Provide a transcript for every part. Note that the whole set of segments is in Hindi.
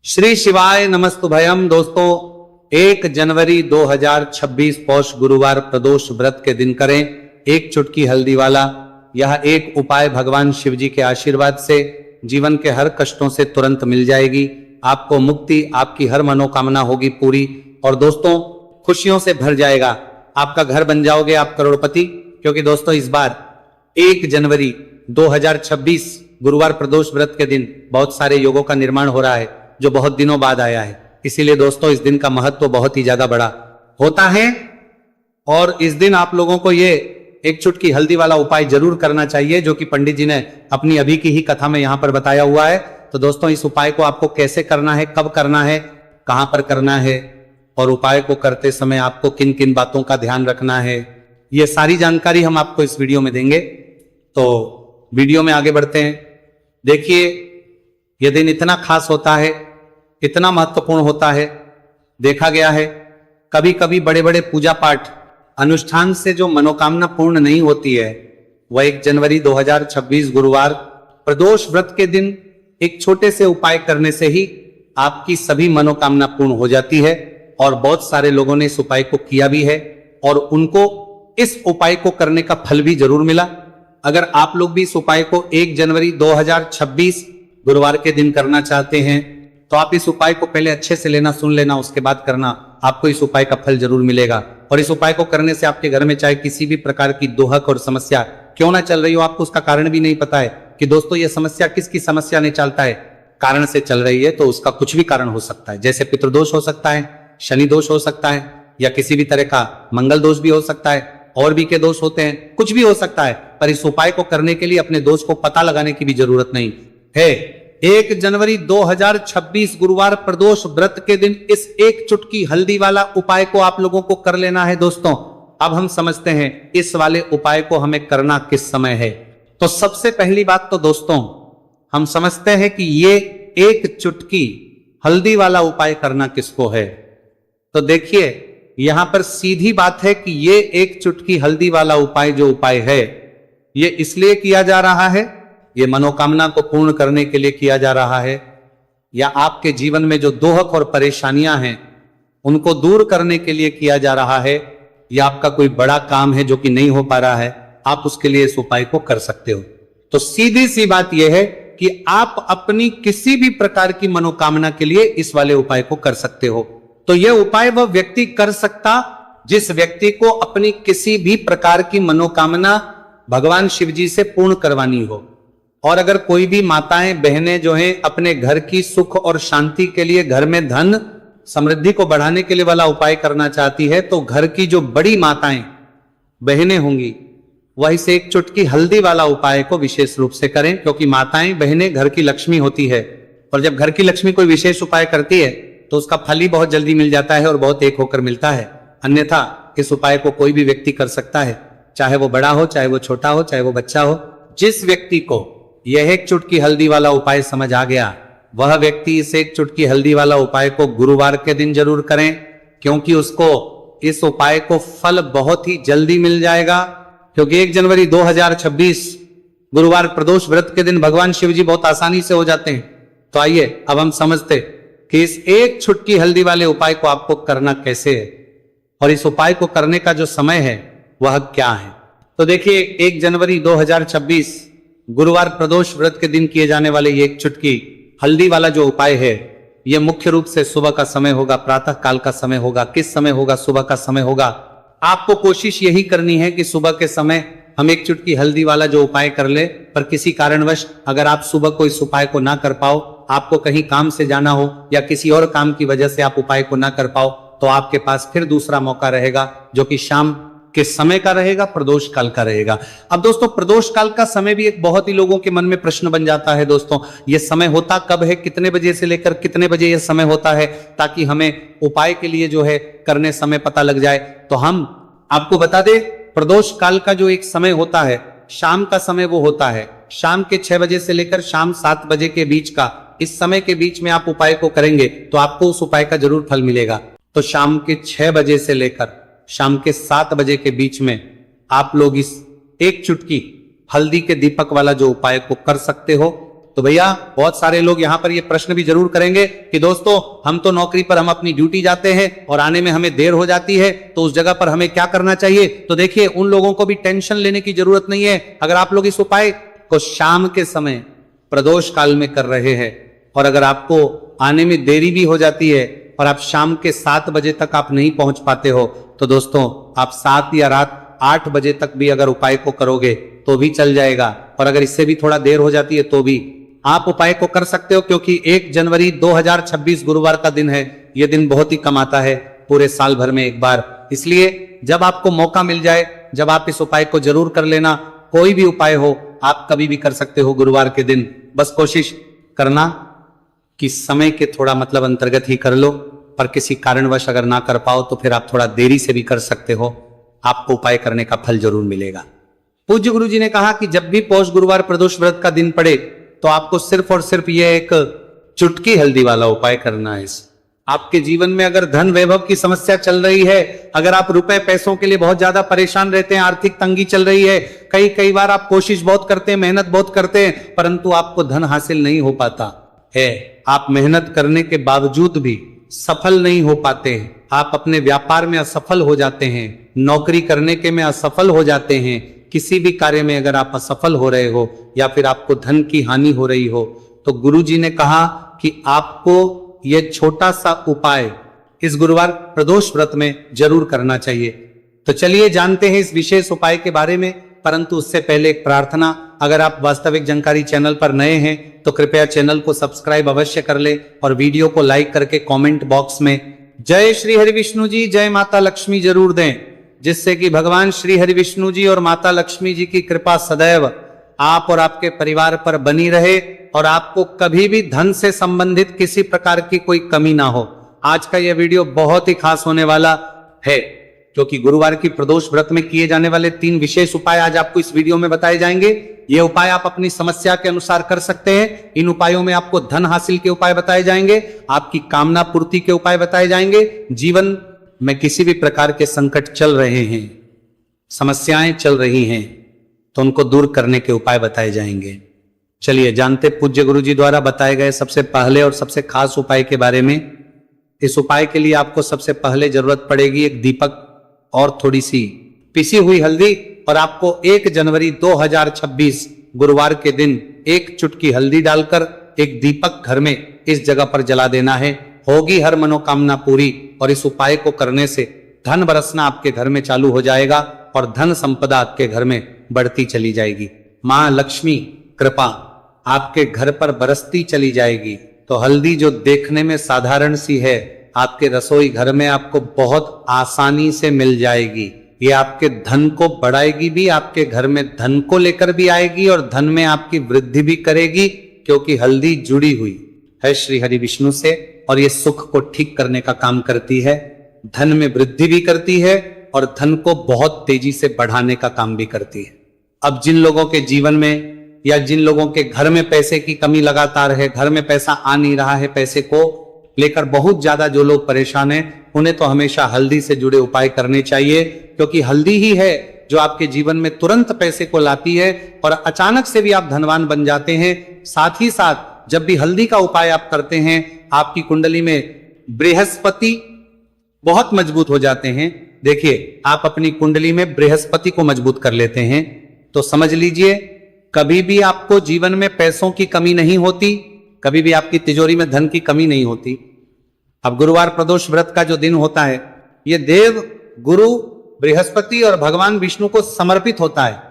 श्री शिवाय नमस्तुभयम। दोस्तों 1 जनवरी 2026 पौष गुरुवार प्रदोष व्रत के दिन करें एक चुटकी हल्दी वाला यह एक उपाय। भगवान शिव जी के आशीर्वाद से जीवन के हर कष्टों से तुरंत मिल जाएगी आपको मुक्ति, आपकी हर मनोकामना होगी पूरी और दोस्तों खुशियों से भर जाएगा। आपका घर बन जाओगे आप करोड़पति, क्योंकि दोस्तों इस बार 1 जनवरी 2026 गुरुवार प्रदोष व्रत के दिन बहुत सारे योगों का निर्माण हो रहा है जो बहुत दिनों बाद आया है। इसीलिए दोस्तों इस दिन का महत्व बहुत ही ज्यादा बड़ा होता है और इस दिन आप लोगों को ये एक चुटकी हल्दी वाला उपाय जरूर करना चाहिए जो कि पंडित जी ने अपनी अभी की ही कथा में यहां पर बताया हुआ है। तो दोस्तों इस उपाय को आपको कैसे करना है, कब करना है, कहां पर करना है और उपाय को करते समय आपको किन किन बातों का ध्यान रखना है, ये सारी जानकारी हम आपको इस वीडियो में देंगे। तो वीडियो में आगे बढ़ते हैं। देखिए यह दिन इतना खास होता है, इतना महत्वपूर्ण होता है। देखा गया है कभी कभी बड़े बड़े पूजा पाठ अनुष्ठान से जो मनोकामना पूर्ण नहीं होती है वह 1 जनवरी 2026 गुरुवार प्रदोष व्रत के दिन एक छोटे से उपाय करने से ही आपकी सभी मनोकामना पूर्ण हो जाती है। और बहुत सारे लोगों ने इस उपाय को किया भी है और उनको इस उपाय को करने का फल भी जरूर मिला। अगर आप लोग भी इस उपाय को 1 जनवरी 2026 गुरुवार के दिन करना चाहते हैं तो आप इस उपाय को पहले अच्छे से लेना, सुन लेना, उसके बाद करना। आपको इस उपाय का फल जरूर मिलेगा और इस उपाय को करने से आपके घर में चाहे किसी भी प्रकार की दोहक और समस्या क्यों ना चल रही हो, आपको उसका कारण भी नहीं पता है कि दोस्तों ये समस्या किसकी समस्या नहीं चलता है, कारण से चल रही है, तो उसका कुछ भी कारण हो सकता है। जैसे पितृदोष हो सकता है, शनि दोष हो सकता है या किसी भी तरह का मंगल दोष भी हो सकता है, और भी के दोष होते हैं, कुछ भी हो सकता है। पर इस उपाय को करने के लिए अपने दोष को पता लगाने की भी जरूरत नहीं है। 1 जनवरी 2026 गुरुवार प्रदोष व्रत के दिन इस एक चुटकी हल्दी वाला उपाय को आप लोगों को कर लेना है। दोस्तों अब हम समझते हैं इस वाले उपाय को हमें करना किस समय है। तो सबसे पहली बात तो दोस्तों हम समझते हैं कि ये एक चुटकी हल्दी वाला उपाय करना किसको है। तो देखिए यहां पर सीधी बात है कि ये एक चुटकी हल्दी वाला उपाय जो उपाय है ये इसलिए किया जा रहा है, ये मनोकामना को पूर्ण करने के लिए किया जा रहा है, या आपके जीवन में जो दोहक और परेशानियां हैं उनको दूर करने के लिए किया जा रहा है, या आपका कोई बड़ा काम है जो कि नहीं हो पा रहा है, आप उसके लिए इस उपाय को कर सकते हो। तो सीधी सी बात यह है कि आप अपनी किसी भी प्रकार की मनोकामना के लिए इस वाले उपाय को कर सकते हो। तो यह उपाय वह व्यक्ति कर सकता जिस व्यक्ति को अपनी किसी भी प्रकार की मनोकामना भगवान शिव जी से पूर्ण करवानी हो। और अगर कोई भी माताएं बहनें जो हैं अपने घर की सुख और शांति के लिए, घर में धन समृद्धि को बढ़ाने के लिए वाला उपाय करना चाहती है, तो घर की जो बड़ी माताएं बहनें होंगी वह इस एक चुटकी हल्दी वाला उपाय को विशेष रूप से करें, क्योंकि माताएं बहनें घर की लक्ष्मी होती है और जब घर की लक्ष्मी कोई विशेष उपाय करती है तो उसका फल ही बहुत जल्दी मिल जाता है और बहुत एक होकर मिलता है। अन्यथा इस उपाय को कोई भी व्यक्ति कर सकता है, चाहे वो बड़ा हो, चाहे वो छोटा हो, चाहे वो बच्चा हो। जिस व्यक्ति को यह एक चुटकी हल्दी वाला उपाय समझ आ गया वह व्यक्ति इस एक चुटकी हल्दी वाला उपाय को गुरुवार के दिन जरूर करें, क्योंकि उसको इस उपाय को फल बहुत ही जल्दी मिल जाएगा। क्योंकि 1 जनवरी 2026 गुरुवार प्रदोष व्रत के दिन भगवान शिव जी बहुत आसानी से हो जाते हैं। तो आइए अब हम समझते कि इस एक चुटकी हल्दी वाले उपाय को आपको करना कैसे है और इस उपाय को करने का जो समय है वह क्या है। तो देखिए 1 जनवरी 2026 गुरुवार प्रदोष व्रत के दिन किए जाने वाले ये एक चुटकी हल्दी वाला जो उपाय है यह मुख्य रूप से सुबह का समय होगा, प्रातः काल का समय होगा। किस समय होगा? सुबह का समय होगा। आपको कोशिश यही करनी है कि सुबह के समय हम एक चुटकी हल्दी वाला जो उपाय कर ले। पर किसी कारणवश अगर आप सुबह को इस उपाय को ना कर पाओ, आपको कहीं काम से जाना हो या किसी और काम की वजह से आप उपाय को ना कर पाओ, तो आपके पास फिर दूसरा मौका रहेगा जो कि शाम के समय का रहेगा, प्रदोष काल का रहेगा। अब दोस्तों प्रदोष काल का समय भी एक बहुत ही लोगों के मन में प्रश्न बन जाता है। दोस्तों ये समय होता कब है, कितने बजे से लेकर कितने बजे यह समय होता है, ताकि हमें उपाय के लिए जो है करने समय पता लग जाए। तो हम आपको बता दें प्रदोष काल का जो एक समय होता है, शाम का समय वो होता है शाम के 6 बजे से लेकर शाम 7 बजे के बीच का। इस समय के बीच में आप उपाय को करेंगे तो आपको उस उपाय का जरूर फल मिलेगा। तो शाम के 6 बजे से लेकर शाम के 7 बजे के बीच में आप लोग इस एक चुटकी हल्दी के दीपक वाला जो उपाय को कर सकते हो। तो भैया बहुत सारे लोग यहाँ पर ये प्रश्न भी जरूर करेंगे कि दोस्तों हम तो नौकरी पर हम अपनी ड्यूटी जाते हैं और आने में हमें देर हो जाती है, तो उस जगह पर हमें क्या करना चाहिए। तो देखिए उन लोगों को भी टेंशन लेने की जरूरत नहीं है। अगर आप लोग इस उपाय को शाम के समय प्रदोष काल में कर रहे हैं और अगर आपको आने में देरी भी हो जाती है और आप शाम के 7 बजे तक आप नहीं पहुंच पाते हो, तो दोस्तों आप 7 या रात 8 बजे तक भी अगर उपाय को करोगे तो भी चल जाएगा। और अगर इससे भी थोड़ा देर हो जाती है तो भी आप उपाय को कर सकते हो, क्योंकि 1 जनवरी 2026 गुरुवार का दिन है। यह दिन बहुत ही कम आता है पूरे साल भर में एक बार। इसलिए जब आपको मौका मिल जाए, जब आप इस उपाय को जरूर कर लेना। कोई भी उपाय हो आप कभी भी कर सकते हो गुरुवार के दिन। बस कोशिश करना कि समय के थोड़ा मतलब अंतर्गत ही कर लो, पर किसी कारणवश अगर ना कर पाओ तो फिर आप थोड़ा देरी से भी कर सकते हो, आपको उपाय करने का फल जरूर मिलेगा। पूज्य गुरु जी ने कहा कि जब भी पौष गुरुवार प्रदोष व्रत का दिन पड़े तो आपको सिर्फ और सिर्फ ये एक चुटकी हल्दी वाला उपाय करना है। आपके जीवन में अगर धन वैभव की समस्या चल रही है, अगर आप रुपए पैसों के लिए बहुत ज्यादा परेशान रहते हैं, आर्थिक तंगी चल रही है, कई बार आप कोशिश बहुत करते हैं, मेहनत बहुत करते हैं, परंतु आपको धन हासिल नहीं हो पाता है, आप मेहनत करने के बावजूद भी सफल नहीं हो पाते हैं, आप अपने व्यापार में असफल हो जाते हैं, नौकरी करने के में असफल हो जाते हैं, किसी भी कार्य में अगर आप असफल हो रहे हो या फिर आपको धन की हानि हो रही हो, तो गुरु जी ने कहा कि आपको यह छोटा सा उपाय इस गुरुवार प्रदोष व्रत में जरूर करना चाहिए। तो चलिए जानते हैं इस विशेष उपाय के बारे में, परंतु उससे पहले एक प्रार्थना। अगर आप वास्तविक जानकारी चैनल पर नए हैं तो कृपया चैनल को सब्सक्राइब अवश्य कर ले और वीडियो को लाइक करके कमेंट बॉक्स में जय श्री हरि विष्णु जी, जय माता लक्ष्मी जरूर दें, जिससे कि भगवान श्री हरि विष्णु जी और माता लक्ष्मी जी की कृपा सदैव आप और आपके परिवार पर बनी रहे और आपको कभी भी धन से संबंधित किसी प्रकार की कोई कमी ना हो। आज का यह वीडियो बहुत ही खास होने वाला है, क्योंकि गुरुवार की प्रदोष व्रत में किए जाने वाले 3 विशेष उपाय आज आपको इस वीडियो में बताए जाएंगे। ये उपाय आप अपनी समस्या के अनुसार कर सकते हैं। इन उपायों में आपको धन हासिल के उपाय बताए जाएंगे, आपकी कामना पूर्ति के उपाय बताए जाएंगे, जीवन में किसी भी प्रकार के संकट चल रहे हैं, समस्याएं चल रही हैं, तो उनको दूर करने के उपाय बताए जाएंगे। चलिए जानते पूज्य गुरु जी द्वारा बताए गए सबसे पहले और सबसे खास उपाय के बारे में। इस उपाय के लिए आपको सबसे पहले जरूरत पड़ेगी एक दीपक और थोड़ी सी पिसी हुई हल्दी, और आपको 1 जनवरी 2026 गुरुवार के दिन 1 चुटकी हल्दी डालकर एक दीपक घर में इस जगह पर जला देना है। होगी हर मनोकामना पूरी, और इस उपाय को करने से धन बरसना आपके घर में चालू हो जाएगा और धन संपदा आपके घर में बढ़ती चली जाएगी। मां लक्ष्मी कृपा आपके घर पर बरसती चली जाएगी। तो हल्दी जो देखने में साधारण सी है, आपके रसोई घर में आपको बहुत आसानी से मिल जाएगी। ये आपके धन को बढ़ाएगी भी, आपके घर में धन को लेकर भी आएगी और धन में आपकी वृद्धि भी करेगी, क्योंकि हल्दी जुड़ी हुई है श्री हरि विष्णु से और ये सुख को ठीक करने का काम करती है, धन में वृद्धि भी करती है और धन को बहुत तेजी से बढ़ाने का काम भी करती है। अब जिन लोगों के जीवन में या जिन लोगों के घर में पैसे की कमी लगातार है, घर में पैसा आ नहीं रहा है, पैसे को लेकर बहुत ज्यादा जो लोग परेशान हैं, उन्हें तो हमेशा हल्दी से जुड़े उपाय करने चाहिए, क्योंकि हल्दी ही है जो आपके जीवन में तुरंत पैसे को लाती है और अचानक से भी आप धनवान बन जाते हैं। साथ ही साथ जब भी हल्दी का उपाय आप करते हैं, आपकी कुंडली में बृहस्पति बहुत मजबूत हो जाते हैं। देखिए आप अपनी कुंडली में बृहस्पति को मजबूत कर लेते हैं तो समझ लीजिए कभी भी आपको जीवन में पैसों की कमी नहीं होती, कभी भी आपकी तिजोरी में धन की कमी नहीं होती। अब गुरुवार प्रदोष व्रत का जो दिन होता है, यह देव गुरु बृहस्पति और भगवान विष्णु को समर्पित होता है।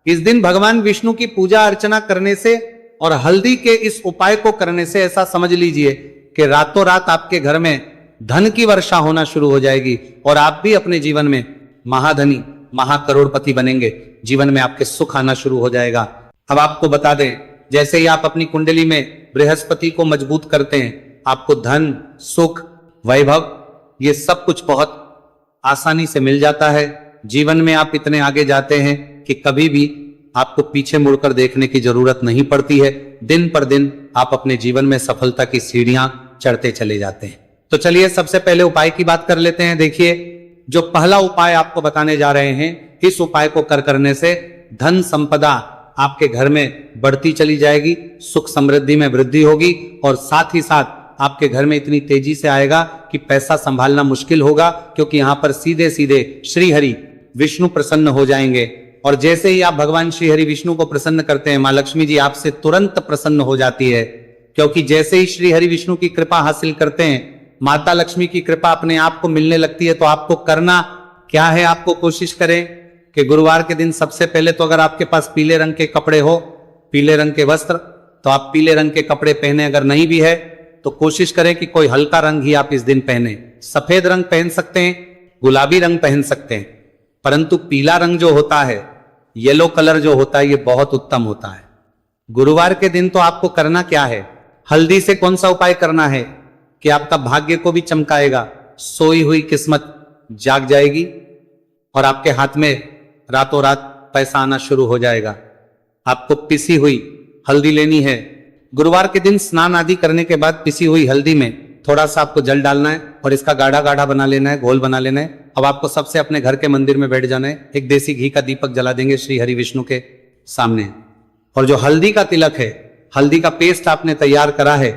इस दिन भगवान विष्णु की पूजा अर्चना करने से और हल्दी के इस उपाय को करने से ऐसा समझ लीजिए कि रातों रात आपके घर में धन की वर्षा होना शुरू हो जाएगी और आप भी अपने जीवन में महाधनी महाकरोड़पति बनेंगे। जीवन में आपके सुख आना शुरू हो जाएगा। अब आपको बता दें, जैसे ही आप अपनी कुंडली में बृहस्पति को मजबूत करते हैं, आपको धन सुख वैभव ये सब कुछ बहुत आसानी से मिल जाता है। जीवन में आप इतने आगे जाते हैं कि कभी भी आपको पीछे मुड़कर देखने की जरूरत नहीं पड़ती है। दिन पर दिन आप अपने जीवन में सफलता की सीढ़ियां चढ़ते चले जाते हैं। तो चलिए सबसे पहले उपाय की बात कर लेते हैं। देखिए जो पहला उपाय आपको बताने जा रहे हैं, इस उपाय को करने से धन संपदा आपके घर में बढ़ती चली जाएगी, सुख समृद्धि में वृद्धि होगी और साथ ही साथ आपके घर में इतनी तेजी से आएगा कि पैसा संभालना मुश्किल होगा, क्योंकि यहां पर सीधे सीधे श्री हरि विष्णु प्रसन्न हो जाएंगे। और जैसे ही आप भगवान श्री हरि विष्णु को प्रसन्न करते हैं, मां लक्ष्मी जी आपसे तुरंत प्रसन्न हो जाती है, क्योंकि जैसे ही श्री हरि विष्णु की कृपा हासिल करते हैं, माता लक्ष्मी की कृपा अपने आप को मिलने लगती है। तो आपको करना क्या है, आपको कोशिश करें कि गुरुवार के दिन सबसे पहले तो अगर आपके पास पीले रंग के कपड़े हो, पीले रंग के वस्त्र, तो आप पीले रंग के कपड़े पहने। अगर नहीं भी है तो कोशिश करें कि कोई हल्का रंग ही आप इस दिन पहने। सफेद रंग पहन सकते हैं, गुलाबी रंग पहन सकते हैं, परंतु पीला रंग जो होता है, येलो कलर जो होता है, ये बहुत उत्तम होता है। गुरुवार के दिन तो आपको करना क्या है, हल्दी से कौन सा उपाय करना है कि आपका भाग्य को भी चमकाएगा, सोई हुई किस्मत जाग जाएगी और आपके हाथ में रातों रात पैसा आना शुरू हो जाएगा। आपको पिसी हुई हल्दी लेनी है। गुरुवार के दिन स्नान आदि करने के बाद पिसी हुई हल्दी में थोड़ा सा आपको जल डालना है और इसका गाढ़ा गाढ़ा बना लेना है, घोल बना लेना है। अब आपको सबसे अपने घर के मंदिर में बैठ जाना है, एक देसी घी का दीपक जला देंगे श्री हरि विष्णु के सामने, और जो हल्दी का तिलक है, हल्दी का पेस्ट आपने तैयार करा है,